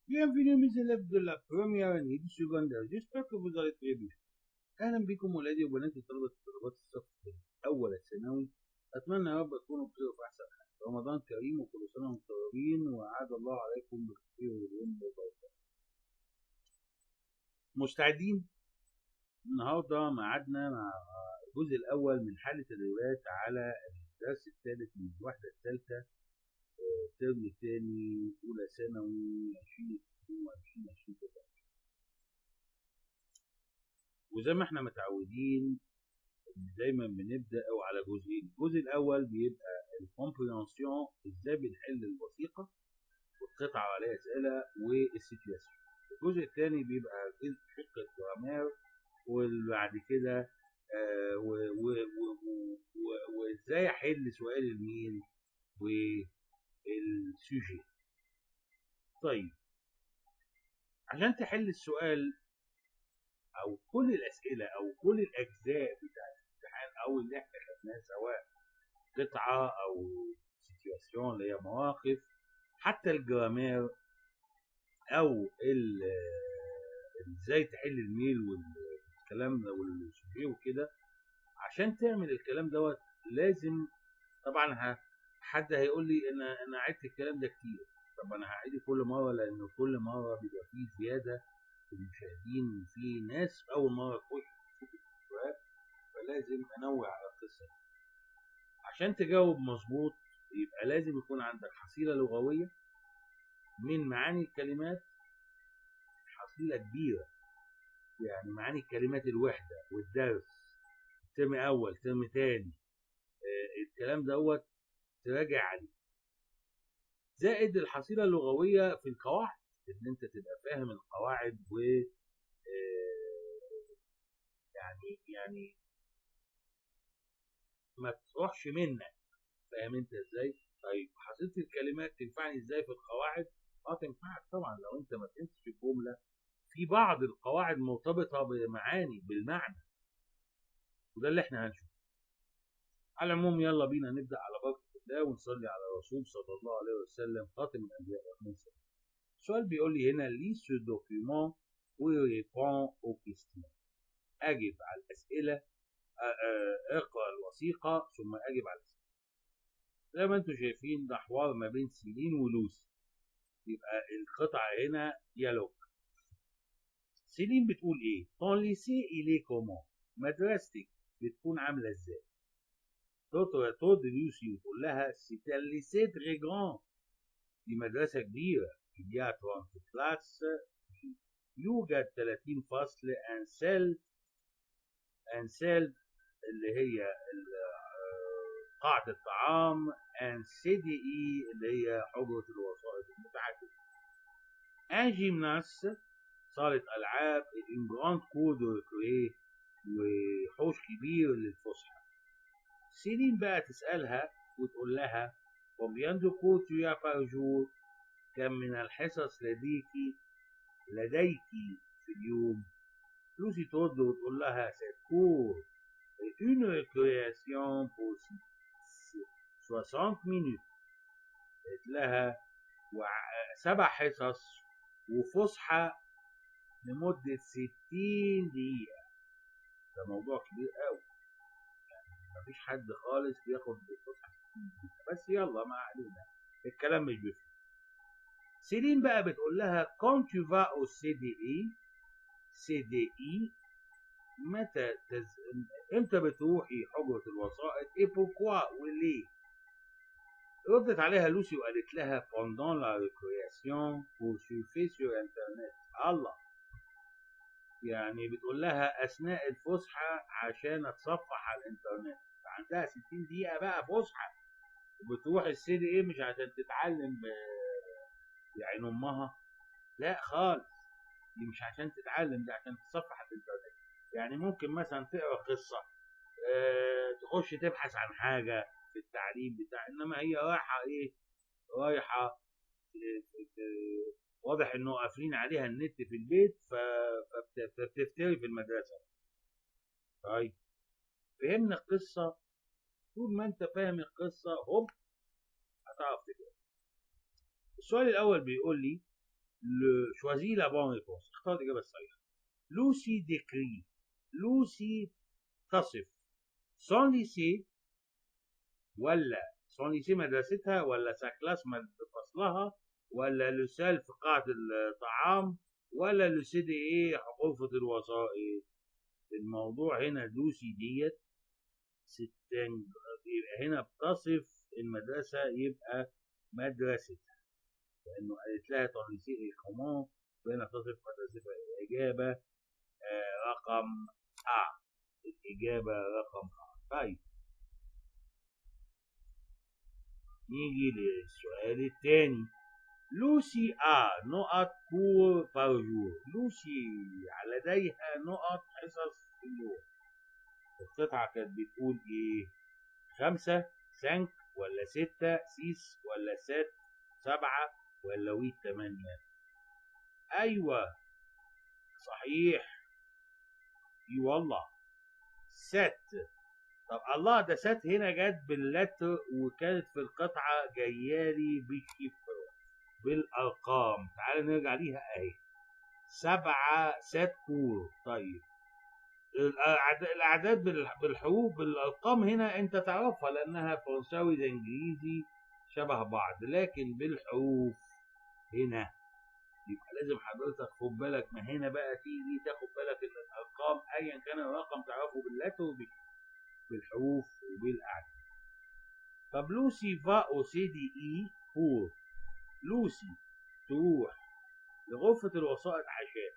Bienvenue mes élèves de la première année du secondaire, j'espère que vous allez très bien. أهلا بكم ولادي وبناتي طلبة وطالبات الصف الأول الثانوي. أتمنى يا رب تكونوا بخير وفي أحسن حال. رمضان كريم وكل سنة وأنتم طيبين وأعاد الله عليكم بالخير واليمن والبركة. مستعدين؟ النهارده ميعادنا مع الجزء الأول من حل تدريبات على الدرس الثالث من الوحدة الثالثة الترم الثاني أولى ثانوي 2022 2023. وزي ما احنا متعودين دايما بنبدا على جزئين. الجزء الاول بيبقى الكومبريهنسيون، ازاي بنحل الوثيقه والقطعه عليها اسئله والسيتواسيون. الجزء الثاني بيبقى شق الجرامير، وبعد كده وازاي احل سؤال المين والسوجي. طيب، عشان تحل السؤال او كل الاسئله او كل الاجزاء بتاعت الامتحان او اللي احنا خدناه، سواء قطعه او سيتواسيون اللي هي مواقف، حتى الجرامير او ازاي تحل الميل والكلام ده والسوجي وكده. عشان تعمل الكلام دوت لازم طبعا حد هيقول لي انا عدت الكلام ده كتير. طب انا هعيده كل مره لان كل مره بيبقى فيه زياده في المشاهدين وفي ناس اول مره تخش تشوف الفيديوهات، فلازم انوه على القصه دي. عشان تجاوب مظبوط يبقى لازم يكون عندك حصيله لغويه من معاني الكلمات، حصيله كبيره، يعني معاني الكلمات الوحده والدرس، ترم اول ترم تاني، الكلام دوت تراجع عليه، زائد الحصيله اللغويه في القواعد، ان انت تبقى فاهم القواعد و يعني ما تروحش منك. فاهم انت ازاي؟ طيب حصيله الكلمات تنفعني ازاي في القواعد؟ تنفعك طبعا لو انت ما فهمتش الجمله. في بعض القواعد مرتبطه بمعاني بالمعنى، وده اللي احنا هنشوفه. على العموم يلا بينا نبدا على بركه الله ونصلي على الرسول صلى الله عليه وسلم خاتم الانبياء والمرسلين. السؤال بيقول لي هنا لي سو دوكيومون وريبون او كيستيون. اجب على الاسئله، اقرا الوثيقه ثم اجب على الاسئله. زي ما انتم شايفين ده حوار ما بين سيلين ولوسي، يبقى القطعه هنا ديالوج. سيلين بتقول ايه؟ طون ليسي الي كومون، مدرستك بتكون عامله ازاي؟ ترد لوسي وتقول لها سيتي ليسي تري جران، دي مدرسه كبيره، فيها 30 كلاس، يوجد 30 فصل، انسيل اللي هي قاعة الطعام، ان سي دي اي اللي هي حجرة الوظائف المتعددة، ان جيمناس صالة العاب، ان جراند كور دو ريكري وحوش كبير للفسحة. سيلين بقى تسألها وتقول لها combien de cours tu as par jour، كم من الحصص لديك في اليوم؟ لوسي ترد وتقول لها cette cour est une récréation pour 60 minutes، قلت لها 7 حصص وفسحة لمدة 60 دقيقة. ده موضوع كبير قوي، مفيش حد خالص بياخد فسحة 60 دقيقة، بس يلا ما علينا، الكلام مش بيفرق. سيلين بقى بتقول لها quand tu vas au CDI امتى بتروحي حجرة الوسائط؟ ايه بوركوا وليه؟ ردت عليها لوسي وقالت لها pendant la récréation pour surfer sur internet. الله، يعني بتقول لها اثناء الفسحه عشان اتصفح على الانترنت. عندها 60 دقيقه بقى فسحه وبتروح السي دي ايه مش عشان تتعلم يعني امها، لا خالص، دي مش عشان تتعلم، دي عشان تتصفح على الانترنت. يعني ممكن مثلا تقرا قصه، تخش تبحث عن حاجه في التعليم بتاع، انما هي رايحه ايه؟ رايحه واضح انه قافلين عليها النت في البيت فبتفتري في المدرسه. طيب فهمنا القصه، طول ما انت فاهم القصه هوب هتعرف تجاوب. السؤال الاول بيقول لي choisis la bonne réponse. اختار الإجابة الصحيحة. لوسي décrit. لوسي تصف son lycée ولا son lycée مدرستها ولا sa classe فصلها ولا le salle في قاعة الطعام ولا le CDE غرفة الوظائف. الموضوع هنا لوسي ديت ستان، يبقى هنا بتصف المدرسة يبقى مدرستها، لأنه قالت لها تونسي إيه كومون، فهنا تصف مدرستها. الإجابة رقم أ. الإجابة رقم أ. طيب نيجي للسؤال الثاني. لوسي نقط كور بار جور. لوسي لديها نقط حصص في اليوم. القطعة كانت بتقول إيه؟ 5 5 ولا 6 6 ولا 7 7 ولا 8. أيوة صحيح. اي والله 7. طب الله، ده 7 هنا جت باللتر وكانت في القطعة جايالي بالشفر بالأرقام. تعال نرجع ليها أهي. 7 7 كور. طيب الأعداد بالحروف بالأرقام هنا أنت تعرفها لأنها فرنساوي زي إنجليزي شبه بعض، لكن بالحروف هنا يبقى لازم حضرتك خد بالك. ما هنا بقى تيجي تاخد بالك ان الارقام ايا كان الرقم تعرفه باللاتر بالحروف وبالاعداد. طب لوسي فا او سي دي اي بور. لوسي تروح لغرفة الوسائط عشان،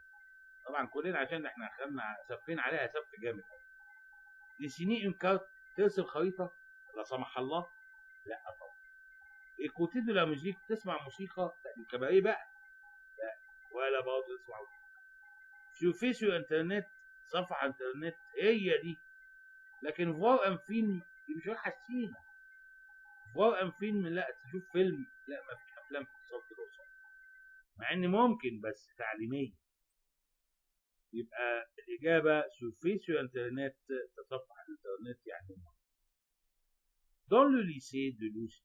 طبعا كلنا عشان احنا خدنا سفين عليها سف جامد قوي. ديسيني ان كارت، ترسم خريطة لا سمح الله. لا طبعا. ايكوتي دو لا ميوزيك، تسمع موسيقى. لا دي كباريه بقى. لا ولا برضه تسمع. شوفي سو انترنت، صفحة انترنت هي دي. لكن فوار ان فيلم دي مش رايحة السينما. فوار ان فيلم لا تشوف فيلم، لا ما فيش افلام في صوت الأقصر، مع ان ممكن بس تعليمية. يبقى الإجابة شوفي سو انترنت، تصفح الانترنت يعني. دون لو ليسي دو لوسي،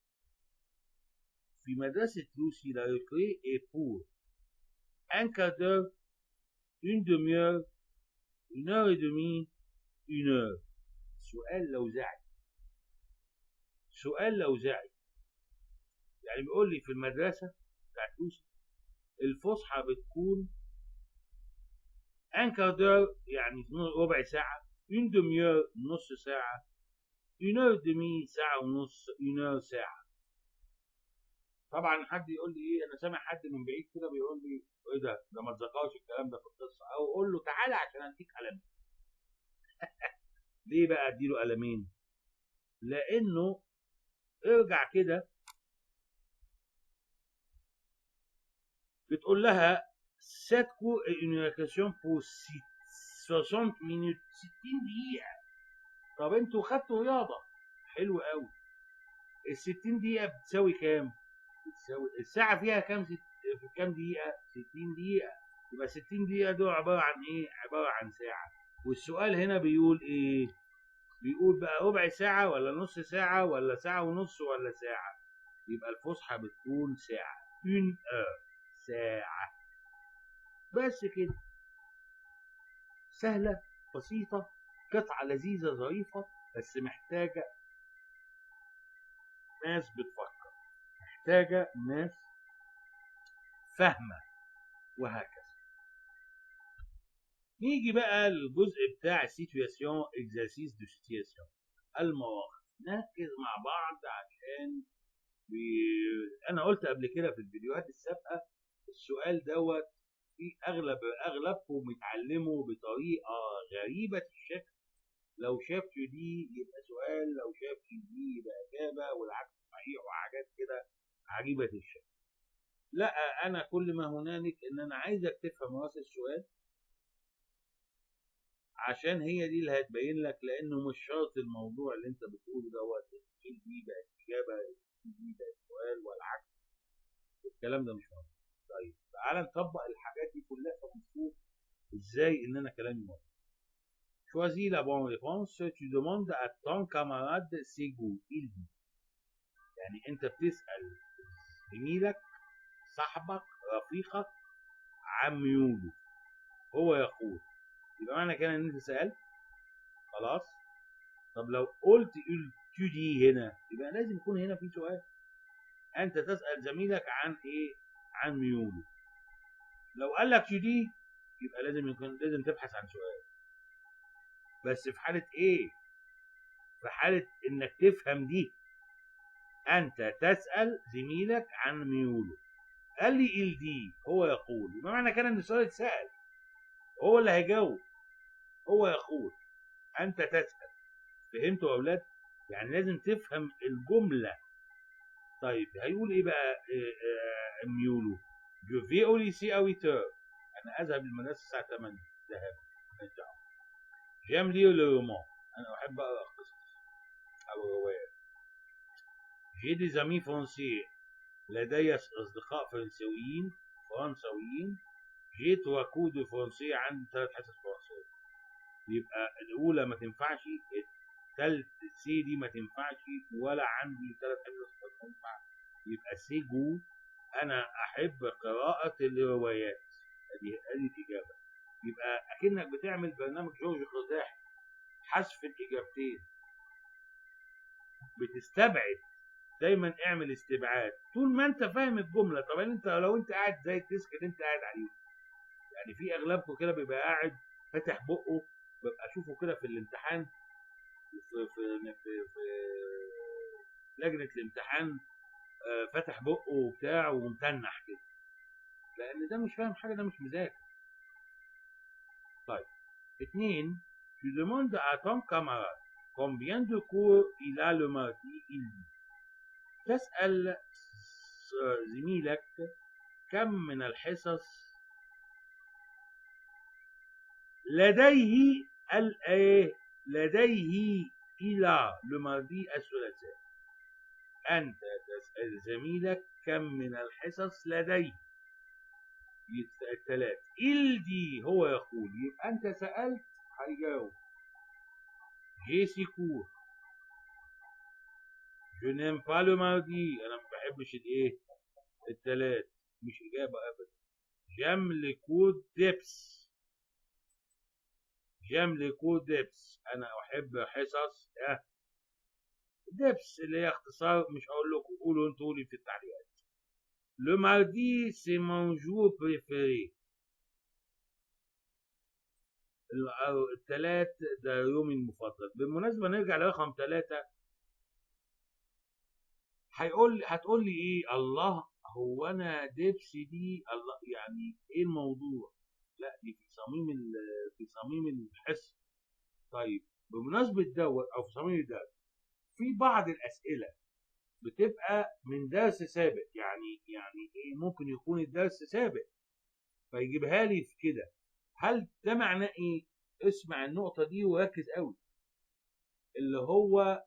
في مدرسة لوسي لا ريكري اي بور ان كادر، une demi-heure، une heure et demie، une heure. سؤال لوزعي. سؤال لوزعي يعني بيقول لي في المدرسة بتاعت لوسي الفسحة بتكون ان كاردور يعني ربع ساعة، une demi-heure نص ساعة، une heure et demie ساعة ونص، une heure ساعة. طبعا حد يقول لي ايه، انا سامع حد من بعيد كده بيقول لي ايه ده ما اتذكرش الكلام ده في القصة، او اقول له تعالى عشان اديك قلم. ليه بقى اديله قلمين؟ لانه ارجع كده بتقول لها cette cour est une récréation pour 60 minutes، 60 دقيقة. طب انتوا خدتوا رياضة حلو قوي. ال 60 دقيقة بتساوي كام؟ بتساوي الساعة فيها كام في كام دقيقة؟ 60 دقيقة. يبقى 60 دقيقة دول عبارة عن ايه؟ عبارة عن ساعة. والسؤال هنا بيقول ايه؟ بيقول بقى ربع ساعة ولا نص ساعة ولا ساعة ونص ولا ساعة. يبقى الفسحة بتكون ساعة، une heure، ساعة. بس كده، سهلة بسيطة، قطعة لذيذة ظريفة، بس محتاجة ناس بتفكر، محتاجة ناس فاهمة، وهكذا. نيجي بقى للجزء بتاع السيتواسيون، اكزرسيس دو سيتواسيون، المواقف. نركز مع بعض عشان انا قلت قبل كده في الفيديوهات السابقة السؤال دوت في اغلبكم اتعلموا بطريقة غريبة الشكل. لو شافت دي يبقى سؤال، لو شافت دي يبقى إجابة، والعكس صحيح، وحاجات كده عجيبة الشكل. لا، أنا كل ما هنالك إن أنا عايزك تفهم راس السؤال، عشان هي دي اللي هتبين لك، لأنه مش شرط الموضوع اللي أنت بتقوله دوت دي بقت إجابة، دي بقت سؤال، والعكس. الكلام ده مش موجود. طيب تعالى نطبق الحاجات دي كلها ونشوف إزاي إن أنا كلامي موجود. Choisis la bonne réponse. Tu demandes à ton camarade ses goûts. Il dit. يعني انت بتسأل زميلك، صاحبك، رفيقك عن ميوله هو يقول. يبقى معنى كده ان انت سألت خلاص. طب لو قلت tu dis هنا يبقى لازم يكون هنا في سؤال. انت تسأل زميلك عن ايه؟ عن ميوله. لو قال لك tu dis يبقى لازم تبحث عن سؤال. بس في حالة ايه؟ في حالة انك تفهم دي. انت تسأل زميلك عن ميوله، قال لي il dit هو يقول، يبقى معنى كده ان السؤال اتسأل، هو اللي هيجاوب. هو يقول، انت تسأل. فهمتوا يا اولاد؟ يعني لازم تفهم الجملة. طيب هيقول ايه بقى ميولو؟ جو في او ليسي او 8 انا اذهب للمدرسة الساعة 8 ذهاب. جيم لي لو رومان انا احب اقرا قصص او روايات. جي دي زامي فرنسي لدي اصدقاء فرنساويين. جيت وكود فرنسي عندي 3 حصص فرنسية. يبقى الاولى ما تنفعش، الثالث سي دي ما تنفعش، ولا عندي 3 حصص ما تنفعش. يبقى سي جو انا احب قراءة الروايات. ادي الاجابة. يبقى اكنك بتعمل برنامج جورج قرداحي، حذف الاجابتين. بتستبعد، دايما اعمل استبعاد طول ما انت فاهم الجملة. طبعا انت لو انت قاعد زي الديسك اللي انت قاعد عليه، يعني في اغلبكم كده بيبقى قاعد فاتح بقه، ببقى اشوفه كده في الامتحان في لجنة الامتحان فاتح بقه وبتاع ومتنح كده، لان ده مش فاهم حاجة، ده مش مذاكر. طيب 2 tu demandes à ton camarade combien de cours il a le mardi il dit. تسأل زميلك كم من الحصص لديه لديه إلى le mardi الثلاثاء. أنت تسأل زميلك كم من الحصص لديه الثلاث. il dit هو يقول، يبقى أنت سألت هيجاوب. j'ai 6 cours. je n'aime pas le mardi أنا ما بحبش الإيه؟ الثلاث. مش إجابة أبدا. j'aime les cours d'EPS. j'aime les cours d'EPS أنا أحب حصص دبس اللي هي اختصار، مش هقول لكم، قولوا انتوا لي في التعليقات. le mardi c'est mon jour préféré. الثلاث ده يومي المفضل. بالمناسبة نرجع لرقم 3. هتقول لي ايه؟ الله، هو انا دبس دي الله يعني ايه الموضوع؟ لا دي في صميم الحصة. طيب بمناسبة دوت او في صميم الدرس، في بعض الاسئلة بتبقى من درس سابق. يعني ايه؟ ممكن يكون الدرس سابق فيجيبها لي في كده. هل ده معناه ايه؟ اسمع النقطة دي وركز قوي. اللي هو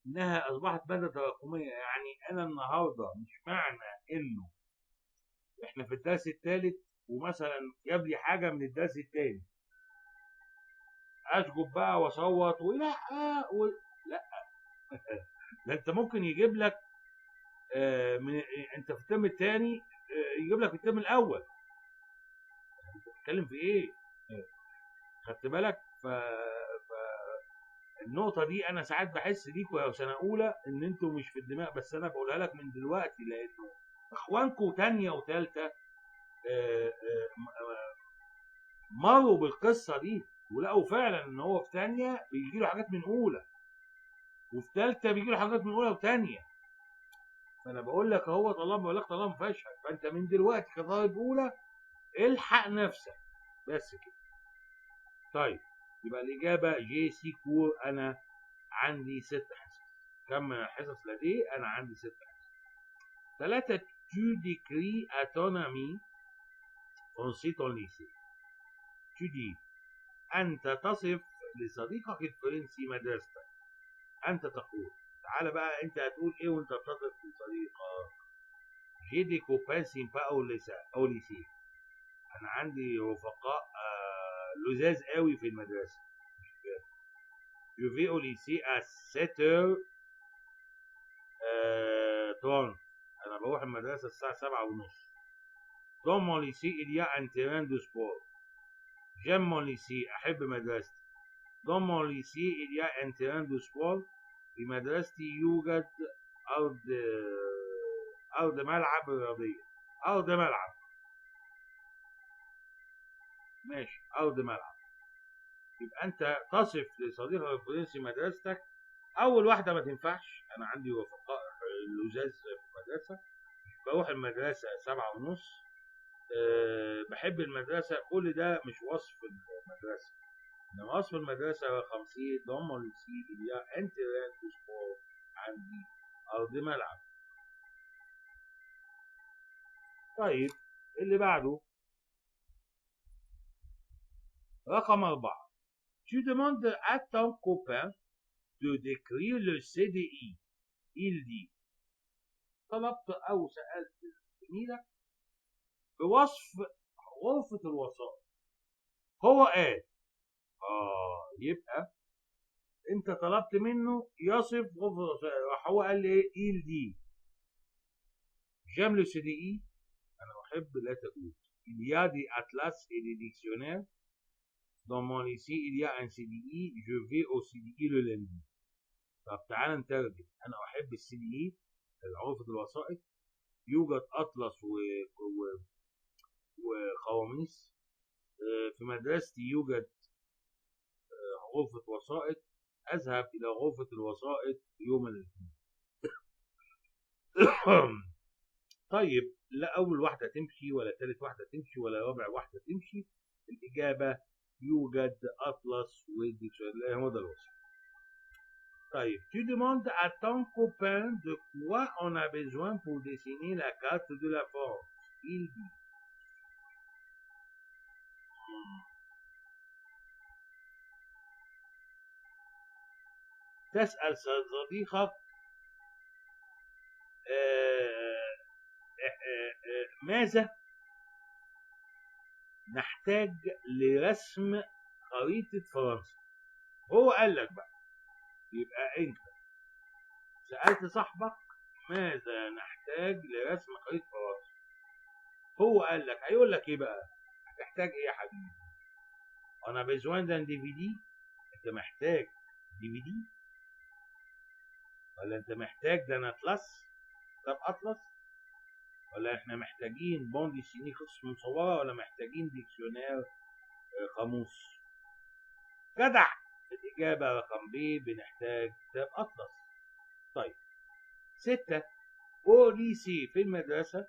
انها اصبحت مادة تراكمية. يعني انا النهاردة مش معنى انه احنا في الدرس الثالث ومثلا جاب لي حاجة من الدرس الثاني اشجب بقى واصوت ولا لا ده انت ممكن يجيب لك من انت في الترم الثاني يجيب لك الترم الاول. انت بتتكلم في ايه؟ خدت بالك؟ النقطة دي أنا ساعات بحس بيكوا يا سنة أولى إن أنتوا مش في الدماغ، بس أنا بقولها لك من دلوقتي لأنه إخوانكوا تانية وتالتة مروا بالقصة دي ولقوا فعلا إن هو في تانية بيجي له حاجات من أولى، وفي تالتة بيجي له حاجات من أولى وتانية. فأنا بقول لك أهو طالما فشل، فأنت من دلوقتي كطالب أولى الحق نفسك بس كده. طيب يبقى الإجابة جي سي كور أنا عندي 6 حصص. كم من الحصص لديه؟ أنا عندي 6 حصص. 3 tu décris à ton ami français ton lycée. tu dis أنت تصف لصديقك الفرنسي مدرستك. أنت تقول، تعالى بقى أنت هتقول إيه وأنت بتصف لصديقك؟ j'ai des copains sympas au lycée. أنا عندي رفقاء لذاذ قوي في المدرسة. je vais au lycée à 7h30. أنا بروح المدرسة الساعة 7:30. Dans mon lycée, il y a un terrain de sport. J'aime mon lycée. أحب مدرستي. Dans mon lycée, il y a un terrain de sport. في مدرستي يوجد أرض أرض ملعب رياضية. أرض ملعب. ماشي، أرض ملعب. يبقى أنت تصف لصديقك الفرنسي مدرستك. أول واحدة ما تنفعش. أنا عندي رفقاء لزاز في المدرسة. بروح المدرسة 7:30. بحب المدرسة. كل ده مش وصف المدرسة. إنما وصف المدرسة رقم سي ضم لسي اللي هي أنت رانت سبور. عندي أرض ملعب. طيب اللي بعده رقم 4. Tu demandes à ton copain de décrire le CDI. Il dit. طلبت أو سألت زميلك بوصف غرفة الوسائط. هو قال يبقى انت طلبت منه يصف غرفة الوسائط. راح هو قال لي ايه؟ il dit. J'aime le CDI. أنا بحب لا تجوز. Il y a des atlas et des dictionnaires. Dans mon lycée, il y a un CDI. Je vais au CDI le lundi. طب تعالى نترجم. أنا أحب الCDI غرفة الوسائط. يوجد أطلس وقواميس. في مدرستي يوجد غرفة وسائط. أذهب إلى غرفة الوسائط يوم الاثنين. طيب لا أول واحدة تمشي ولا ثالث واحدة تمشي ولا رابع واحدة تمشي. الإجابة يوجد أطلس والديكشنري. هو ده الوصف. طيب tu demandes à ton copain de quoi on a besoin pour dessiner la carte de la France. Il dit. تسأل صديقك ماذا نحتاج لرسم خريطة فرنسا. هو قال لك بقى. يبقى انت سألت صاحبك ماذا نحتاج لرسم خريطة فرنسا. هو قال لك. هيقول لك ايه بقى؟ هتحتاج ايه يا حبيبي؟ انا besoin d'un DVD. انت محتاج DVD ولا انت محتاج d'un atlas كتاب اطلس ولا احنا محتاجين بون ديسيني قصص مصوره ولا محتاجين ديكسيونير قاموس؟ جدع. الإجابة رقم ب. بنحتاج كتاب أطلس. طيب 6. au lycée في المدرسة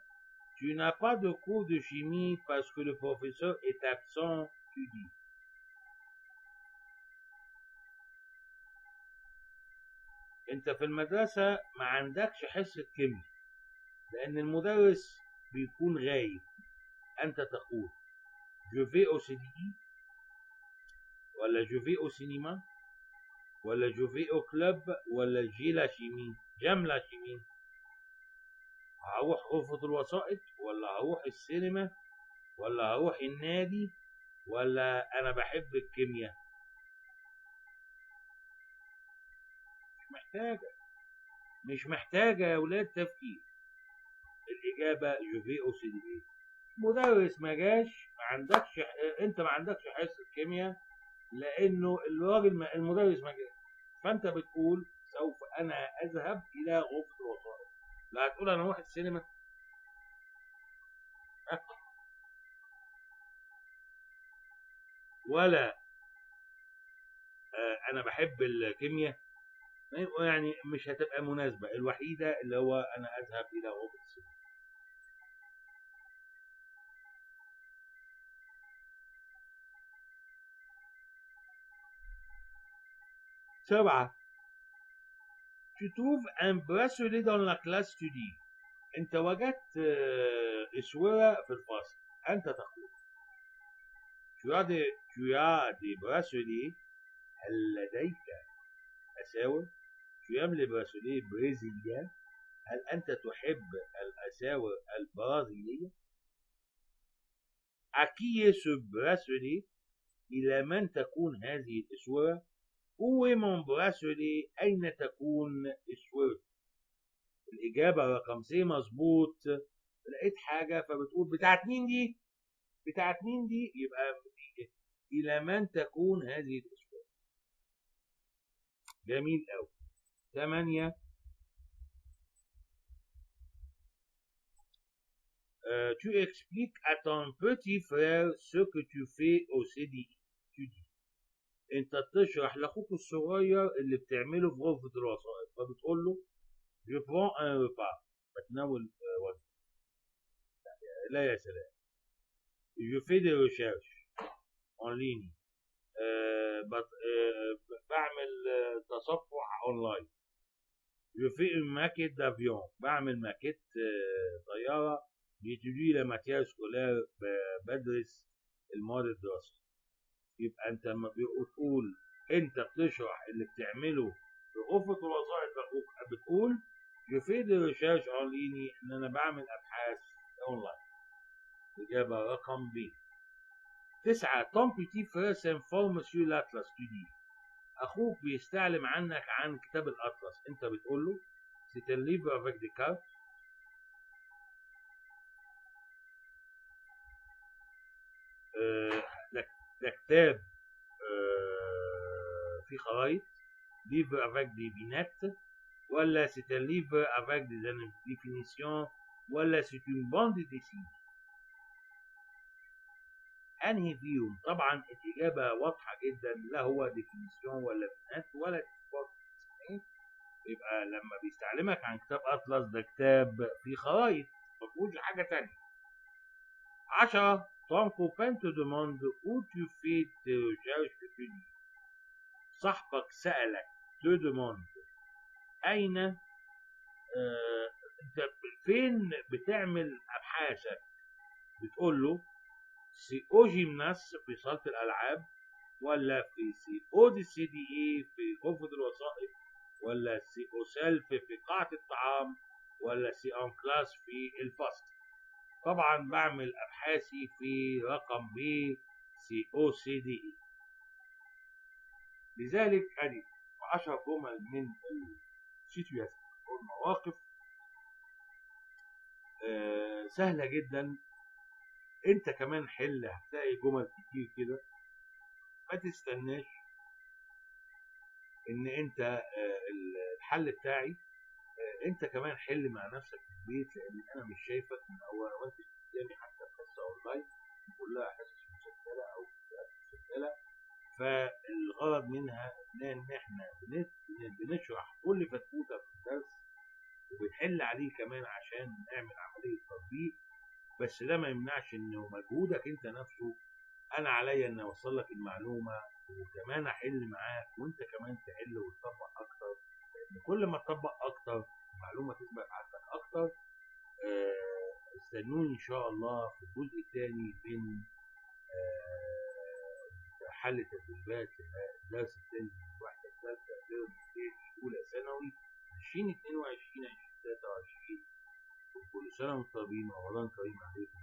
tu n'as pas de cours de chimie parce que le professeur est absent. tu dis. انت في المدرسة ما عندكش حصة كيمياء لأن المدرس بيكون غايب. أنت تقول je vais au CDI ولا je vais au cinéma ولا je vais au club ولا j'ai la chimie. j'aime la chimie. هروح غرفة الوسائط ولا هروح السينما ولا هروح النادي ولا أنا بحب الكيمياء. مش محتاجة يا ولاد تفكير. الإجابة je vais au CDI. مدرس ما جاش. انت ما عندكش حصة كيمياء لانه المدرس ما جاش. فانت بتقول سوف انا اذهب الى غرفة الوسائط. لا هتقول انا اروح السينما ولا انا بحب الكيمياء. يعني مش هتبقى مناسبة. الوحيدة اللي هو انا اذهب الى غرفة السينما. 7. tu trouves un bracelet dans la classe. tu dis. انت وجدت اسوره في الفصل. انت تقول tu as des bracelets. هل لديك اساور؟ tu aimes les bracelets brésiliens. هل انت تحب الاساور البرازيليه؟ à qui est ce bracelet؟ الى من تكون هذه الاسوره؟ où est mon bracelet؟ اين تكون اسورتي؟ الإجابة رقم سي مظبوط. لقيت حاجه فبتقول بتاعت مين دي؟ بتاعت مين دي؟ يبقى الى من تكون هذه الاشكال. جميل قوي. 8. Tu expliques à ton petit frère ce que tu fais au CDI. Tu dis انت بتشرح لاخوك الصغير اللي بتعمله في غرفه الوظائف، فبتقول له je prends un repas، بتناول وجبه. لا يا سلام. je fais des recherches en ligne، بعمل تصفح اونلاين. je fais une maquette d'avion، بعمل ماكيت طياره. j'étudie la matière scolaire، بدرس المواد الدراسيه. يبقى انت لما بتقول انت بتشرح اللي بتعمله في غرفه الوظائف لاخوك، بتقول je fais des recherches en ligne، ان انا بعمل ابحاث اونلاين. اجابه رقم ب. 9. ton petit frère s'informe sur l'atlas. tu dis اخوك بيستعلم عنك عن كتاب الاطلس، انت بتقول له c'est un livre avec des cartes. ده كتاب في خرايط. livre avec des vignettes، ولا c'est un livre avec des définitions، ولا c'est une bande dessinée. انهي فيهم؟ طبعا الاجابه واضحه جدا، لا هو ديفينيسيون ولا بنات ولا بوند. يبقى لما بيستعلمك عن كتاب اطلس، ده كتاب فيه خرايط، ما فيهوش حاجه ثانيه. 10. ton copain te demande où tu fais tes recherches étudiées. صاحبك سألك te demande أين أنت فين بتعمل أبحاثك، بتقول له سي او جيمناس في صالة الألعاب، ولا في سي او دي سي دي اي في غرفة الوظائف، ولا سي او سيلف في قاعة الطعام، ولا سي ان كلاس في الفصل. طبعا بعمل أبحاثي في رقم ب، سي او سي دي اي. لذلك ادي 10 جمل من السيتوياسيون والمواقف سهله جدا. انت كمان حل، هتلاقي جمل كتير كده. ما تستناش ان انت الحل بتاعي، انت كمان حل مع نفسك في البيت، لان انا مش شايفك من اول وانت قدامي حتى في حصه اونلاين كلها حصص مسجله او مسجله. فالغرض منها ان احنا بنشرح كل فتفوته في الدرس، وبنحل عليه كمان عشان نعمل عمليه تطبيق. بس ده ما يمنعش انه مجهودك انت نفسه، انا عليا ان اوصل لك المعلومه وكمان احل معاك، وانت كمان تحل وتطبق اكتر، لان كل ما تطبق اكتر المعلومه تثبت عندك اكتر. استنوني ان شاء الله في الجزء الثاني من حل تدريبات الدرس الثاني من الوحده الثالثه اولى ثانوي 2022 2023. وكل سنه وانتم طيبين ورمضان كريم عليكم.